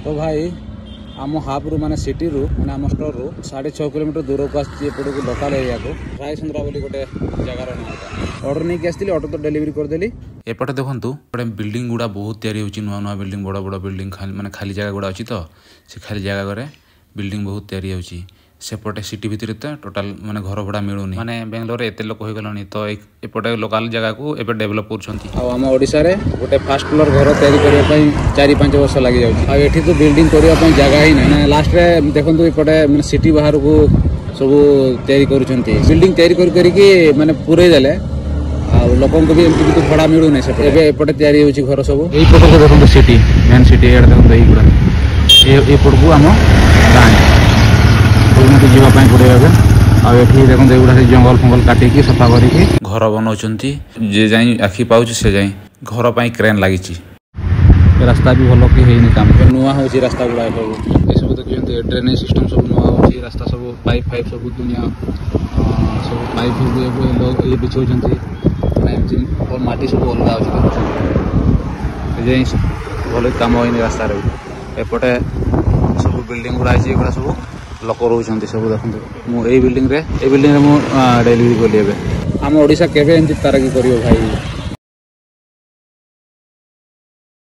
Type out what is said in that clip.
तो भाई आम हाफ्रु माने सिटी रू माने आम स्टोर रू 6.5 किलोमीटर दूर को आसपट को लोकाल एरिया को रायसंद्रा बोली गोटे जगार ना ऑर्डर नहीं आसती ऑर्डर तो डेलीवरी करदेली। एपटे देखूँ गोटे बिल्डिंग गुड़ा बहुत तैयारी होची नुआ नुआ बिल्डिंग बड़ बड़ बिल्डिंग माने खाली जगह गुड़ा अच्छी तो से खाली जगह बिल्डिंग बहुत तैयारी होची सेपटे सिटी भितर तो टोटाल माने घर भड़ा मिलूनी माने बेंगलोर एत लोक हो गलानी तो एपटे लोकल जगह को एबे डेवलप करछंती आम ओडिसा रे गोटे फास्ट फ्लोर घर तैयारी करिया पई 4-5 वर्ष लागि जाउची आ एठी तो बिल्डिंग करिया पई जगह ही नै लास्ट रे देखंतु एपटे माने सिटी बाहर को सब तैयारी करूछंती बिल्डिंग तैयारी करी माने पूरे देले आ लोकन को भी एमती तो भड़ा मिलू नै से एबे एपटे तैयारी होची घर सब एई पट को देखंतु सिटी मेन सिटी एड देखंतु एई गुडा ए पट को आम गाँ मत जावाई पड़े आठी देखते एगुड़ा जंगल फंगल काटिकी सफा करके घर बनाऊँच जे जाई आखि पाँच से जाई घर पर क्रेन लगी रास्ता भी भल कि काम नुआ हो रास्ता गुड़ा सब देखते ड्रेनेज सिस्टम सब नुआ हो रास्ता सब पाइप फाइप सब दुनिया सब पाइप लोग ये बिछाऊँ माटी सब अलग अच्छे भल कम होनी रास्ता एपटे सब बिल्डिंग गुड़ा सब लोक रोच सब देखते मुझे बिल्डिंग रे मुझे डेलीवरी कली आम ओडिशा केवे एमती तरक्की कर भाई।